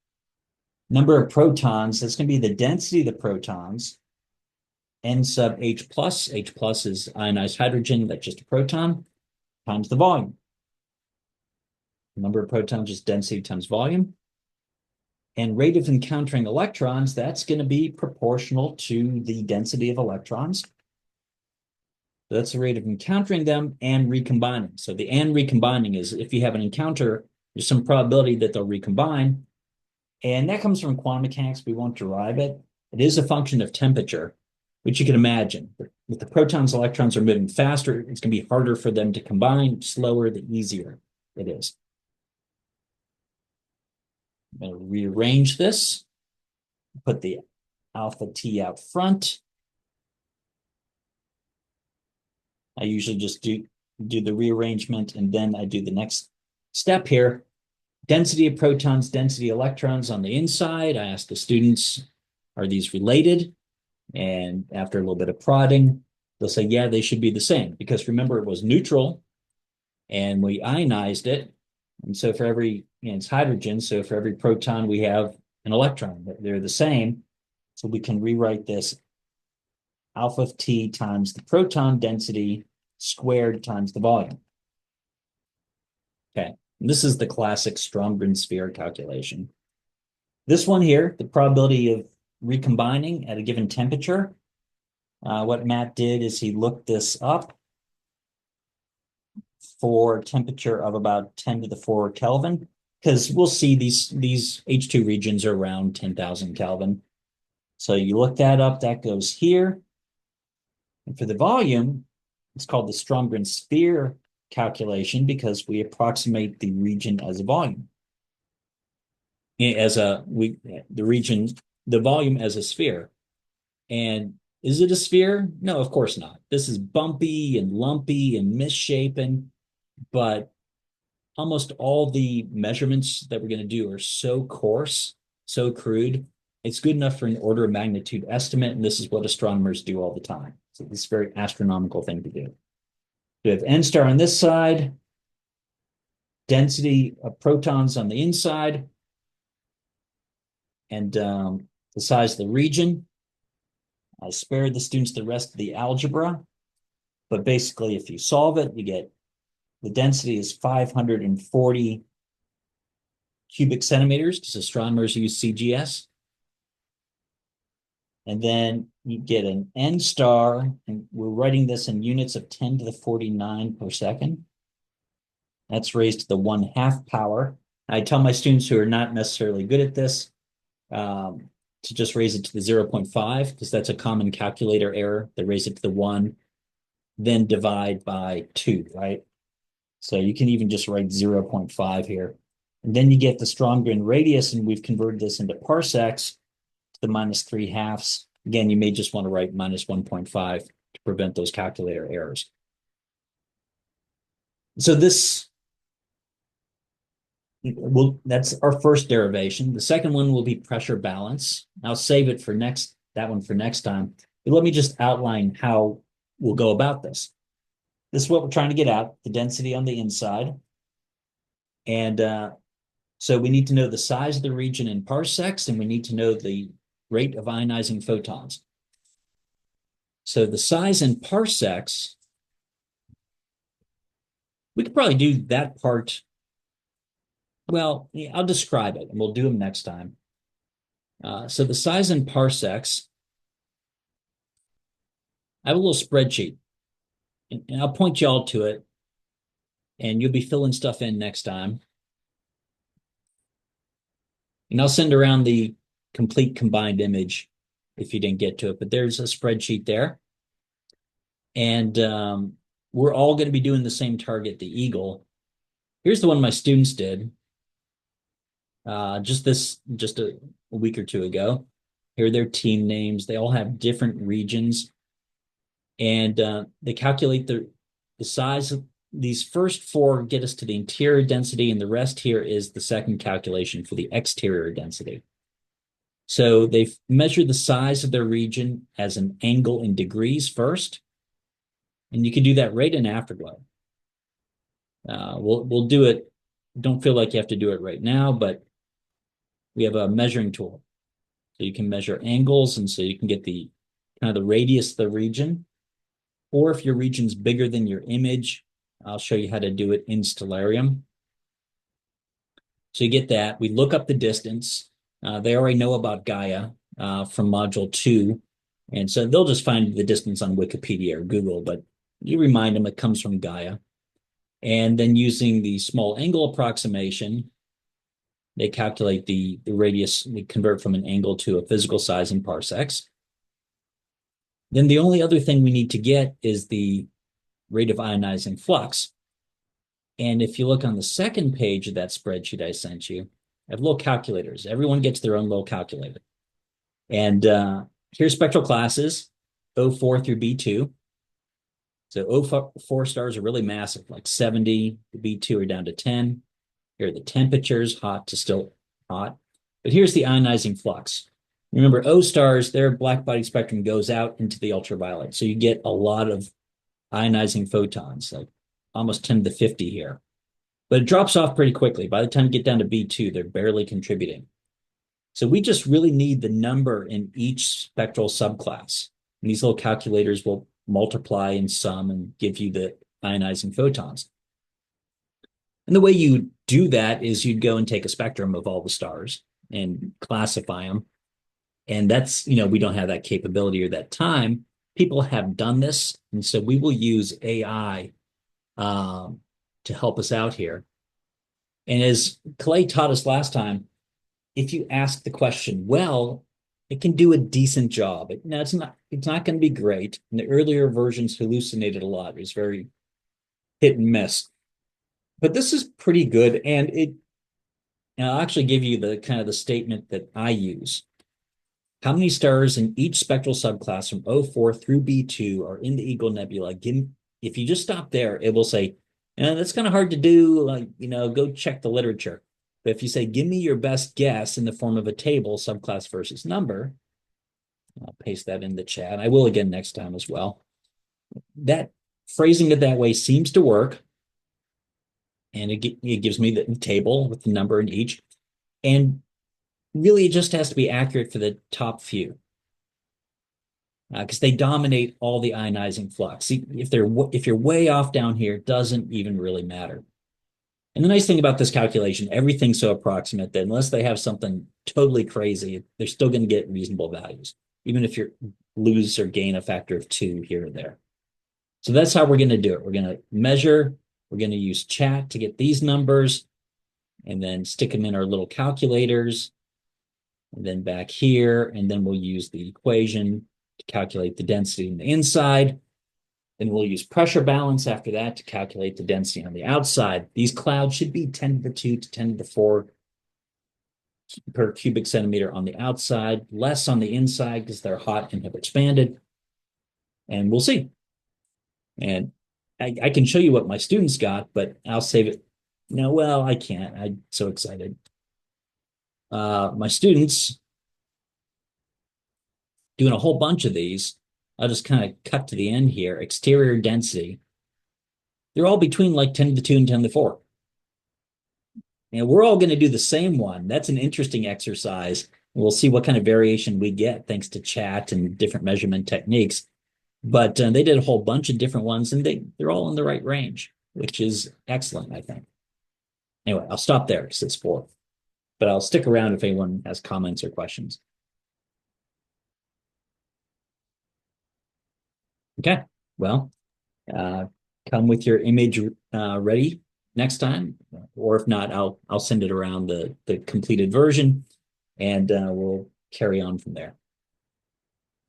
number of protons, that's going to be the density of the protons, N sub H plus. H plus is ionized hydrogen, that's just a proton, times the volume. Number of protons is density times volume. And rate of encountering electrons, that's going to be proportional to the density of electrons. So that's the rate of encountering them and recombining. So the and recombining is if you have an encounter, there's some probability that they'll recombine. And that comes from quantum mechanics. We won't derive it. It is a function of temperature, which you can imagine. If the protons, electrons are moving faster, it's going to be harder for them to combine. Slower, the easier it is. I'm going to rearrange this, put the alpha T out front. I usually just do the rearrangement, and then I do the next step here. Density of protons, density of electrons on the inside. I ask the students, are these related? And after a little bit of prodding, they'll say, yeah, they should be the same. Because remember, it was neutral, and we ionized it. And so for every, it's hydrogen, so for every proton, we have an electron. They're the same. So we can rewrite this alpha T times the proton density squared times the volume. Okay, and this is the classic Stromgren sphere calculation. This one here, the probability of recombining at a given temperature, what Matt did is he looked this up for temperature of about 10 to the 4 Kelvin, because we'll see these H2 regions are around 10,000 Kelvin. So you look that up, that goes here. And for the volume, it's called the Stromgren sphere calculation because we approximate the region as a volume. The volume as a sphere. And is it a sphere? No, of course not. This is bumpy and lumpy and misshapen, but almost all the measurements that we're going to do are so coarse, so crude. It's good enough for an order of magnitude estimate, and this is what astronomers do all the time. So this is a very astronomical thing to do. We have n star on this side, density of protons on the inside, and the size of the region. I spared the students the rest of the algebra, but basically if you solve it, you get the density is 540 cubic centimeters because astronomers use CGS. And then you get an n star, and we're writing this in units of 10 to the 49 per second. That's raised to the 1/2 power. I tell my students who are not necessarily good at this to just raise it to the 0.5 because that's a common calculator error. They raise it to the 1, then divide by 2, right? So you can even just write 0.5 here. And then you get the Stromgren radius, and we've converted this into parsecs to the -3/2. Again, you may just want to write -1.5 to prevent those calculator errors. So that's our first derivation. The second one will be pressure balance. I'll save it for that one for next time. But let me just outline how we'll go about this. This is what we're trying to get at, the density on the inside. And so we need to know the size of the region in parsecs, and we need to know the rate of ionizing photons. So the size in parsecs, we could probably do that part. Well, I'll describe it, and we'll do them next time. So the size in parsecs, I have a little spreadsheet, and I'll point you all to it, and you'll be filling stuff in next time. And I'll send around the complete combined image if you didn't get to it, but there's a spreadsheet there. And we're all going to be doing the same target, the eagle. Here's the one my students did just a week or two ago. Here are their team names. They all have different regions. And they calculate the size of these first four get us to the interior density, and the rest here is the second calculation for the exterior density. So they've measured the size of their region as an angle in degrees first, and you can do that right in Afterglow. We'll do it. Don't feel like you have to do it right now, but we have a measuring tool. So you can measure angles, and so you can get the kind of the radius of the region. Or if your region's bigger than your image, I'll show you how to do it in Stellarium. So you get that. We look up the distance. They already know about Gaia from Module 2. And so they'll just find the distance on Wikipedia or Google, but you remind them it comes from Gaia. And then using the small angle approximation, they calculate the radius. We convert from an angle to a physical size in parsecs. Then the only other thing we need to get is the rate of ionizing flux. And if you look on the second page of that spreadsheet I sent you, I have little calculators. Everyone gets their own little calculator. And here's spectral classes, O4 through B2. So O4 stars are really massive, like 70. The B2 are down to 10. Here are the temperatures, hot to still hot. But here's the ionizing flux. Remember, O stars, their black body spectrum goes out into the ultraviolet. So you get a lot of ionizing photons, like almost 10 to the 50 here. But it drops off pretty quickly. By the time you get down to B2, they're barely contributing. So we just really need the number in each spectral subclass. And these little calculators will multiply and sum and give you the ionizing photons. And the way you do that is you'd go and take a spectrum of all the stars and classify them. And that's, we don't have that capability or that time. People have done this. And so we will use AI to help us out here. And as Clay taught us last time, if you ask the question well, it can do a decent job. Now, it's not going to be great. And the earlier versions hallucinated a lot. It was very hit and miss. But this is pretty good. And I'll actually give you the kind of the statement that I use. How many stars in each spectral subclass from O4 through B2 are in the Eagle Nebula? If you just stop there, it will say, that's kind of hard to do. Like, go check the literature. But if you say, give me your best guess in the form of a table, subclass versus number, I'll paste that in the chat. I will again next time as well. That phrasing it that way seems to work. And it gives me the table with the number in each. And really, it just has to be accurate for the top few. Because they dominate all the ionizing flux. See, if you're way off down here, it doesn't even really matter. And the nice thing about this calculation, everything's so approximate that unless they have something totally crazy, they're still going to get reasonable values, even if you lose or gain a factor of 2 here or there. So that's how we're going to do it. We're going to measure. We're going to use chat to get these numbers and then stick them in our little calculators. And then back here, and then we'll use the equation to calculate the density on the inside. Then we'll use pressure balance after that to calculate the density on the outside. These clouds should be 10 to the 2 to 10 to the 4 per cubic centimeter on the outside, less on the inside because they're hot and have expanded. And we'll see. And I can show you what my students got, but I'll save it. I can't. I'm so excited. My students doing a whole bunch of these. I'll just kind of cut to the end here. Exterior density. They're all between like 10 to the 2 and 10 to the 4. And we're all going to do the same one. That's an interesting exercise. We'll see what kind of variation we get thanks to chat and different measurement techniques. But they did a whole bunch of different ones, and they're all in the right range, which is excellent, I think. Anyway, I'll stop there because it's 4. But I'll stick around if anyone has comments or questions. Okay, well, come with your image ready next time, or if not, I'll send it around the completed version, and we'll carry on from there.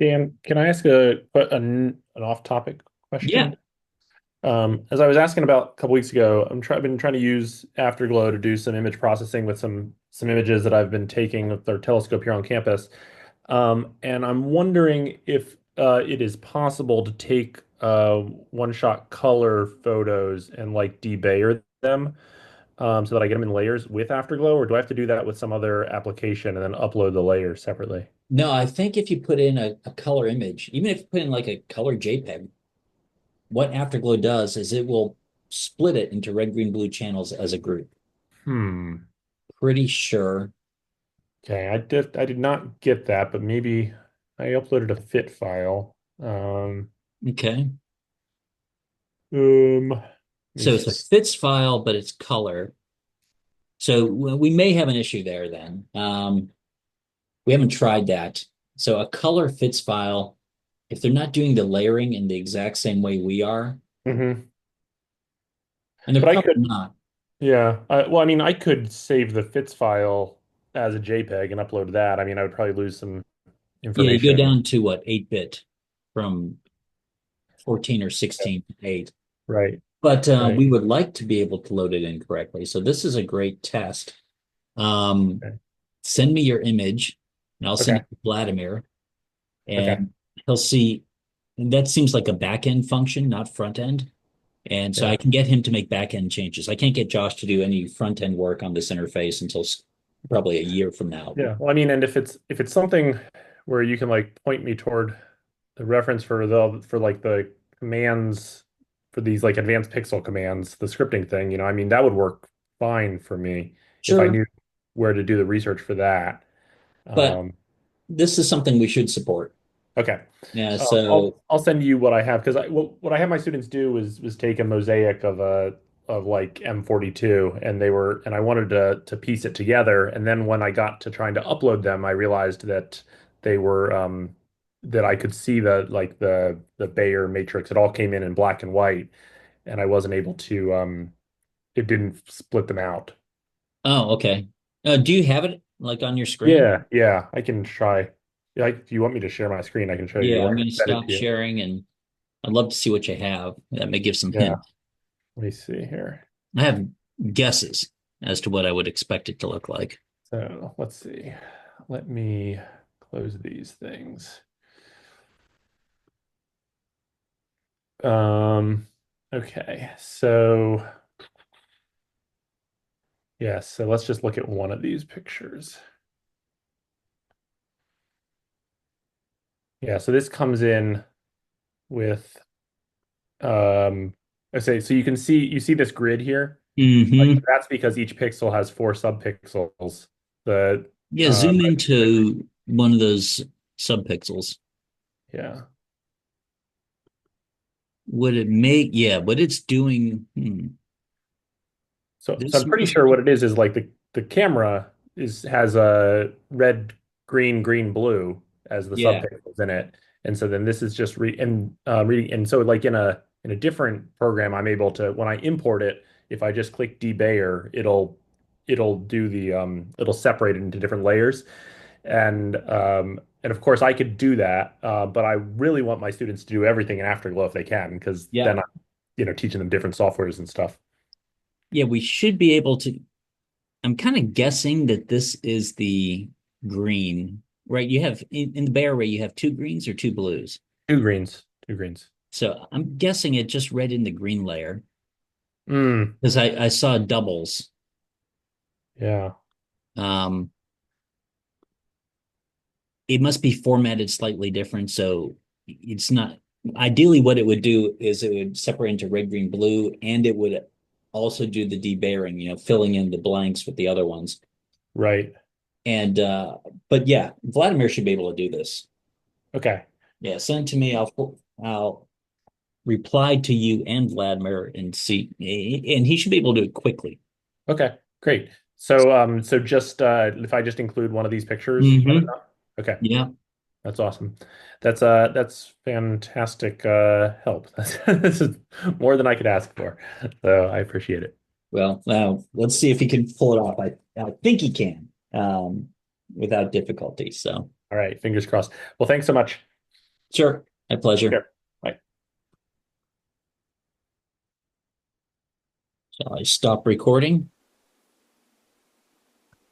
Dan, can I ask an off-topic question? Yeah. As I was asking about a couple weeks ago, I've been trying to use Afterglow to do some image processing with some images that I've been taking with our telescope here on campus. And I'm wondering if it is possible to take one-shot color photos and like debayer them so that I get them in layers with Afterglow, or do I have to do that with some other application and then upload the layers separately? No, I think if you put in a color image, even if you put in like a color JPEG, what Afterglow does is it will split it into red, green, blue channels as a group. Hmm. Pretty sure. Okay, I did not get that, but maybe I uploaded a fit file. Okay. Let me So it's see. a fits file, but it's color. So we may have an issue there then. We haven't tried that. So a color fits file, if they're not doing the layering in the exact same way we are, Hmm. and they're But I probably could, not. yeah. Well, I mean, I could save the fits file as a JPEG and upload that. I mean, I would probably lose some Yeah, you go information. down to what, 8-bit from 14 or 16 to 8. Right, But right. we would like to be able to load it in correctly. So this is a great test. Um, Okay, Send me your image, and I'll send okay, it to Vladimir, okay. and he'll see. And that seems like a back end function, not front end. And so I Yeah, can get him to make back end changes. I can't get Josh to do any front end work on this interface until probably a year from now. yeah. Well, I mean, and if it's something where you can like point me toward the reference for like the commands for these like advanced pixel commands, the scripting thing, I mean, that would work fine for me if I Sure, knew where to do the research for that. but Um, this is something we should support. okay. Yeah, I'll so I'll send you what I have because what I have my students do was take a mosaic of like M42 and I wanted to piece it together, and then when I got to trying to upload them I realized that they were that I could see the Bayer matrix. It all came in black and white, and I wasn't able to it didn't split them out. oh, okay. Do you have it like on your screen? Yeah, yeah, I can try. Yeah, if you want me to share my screen, I can show you. Yeah, Or I'm I can going to send it stop to you. sharing and I'd love to see what you have. That may give some Yeah, hint. let me see here. I have guesses as to what I would expect it to look like. So let's see. Let me close these things. Um, okay, so yeah, so let's just look at one of these pictures. Yeah, so this comes in with I say so you see this grid here? Like Hmm. that's because each pixel has 4 subpixels. The Yeah, uh zoom into one of those subpixels. yeah. Would it make, yeah, what it's doing, So this I'm pretty must, sure what it is like the camera has a red, green, green, blue as the yeah, subpixels in it, and so then this is just reading. And so like in a different program, I'm able to when I import it, if I just click debayer, it'll do it'll separate it into different layers, and of course I could do that, but I really want my students to do everything in Afterglow if they can, because yeah, then I'm teaching them different softwares and stuff. yeah, we should be able to. I'm kind of guessing that this is the green, right? You have in the Bay array, you have two greens or two blues. Two greens, two greens. So I'm guessing it just read in the green layer Mm, because I saw doubles. yeah. Um, it must be formatted slightly different. So it's not ideally what it would do is it would separate into red, green, blue, and it would also do the debayering, filling in the blanks with the other ones. Right. And but yeah, Vladimir should be able to do this. Okay. Yeah, send it to me. I'll reply to you and Vladimir and see, and he should be able to do it quickly. Okay. Great. So just if I just include one of these pictures, that Hmm. enough? Okay. Yeah. That's awesome. That's fantastic help. This is more than I could ask for. So I appreciate it. Well, let's see if he can pull it off. I think he can, without difficulty. So, All right. Fingers crossed. Well, thanks so much. sure, my Take pleasure. care. Bye. So I stop recording.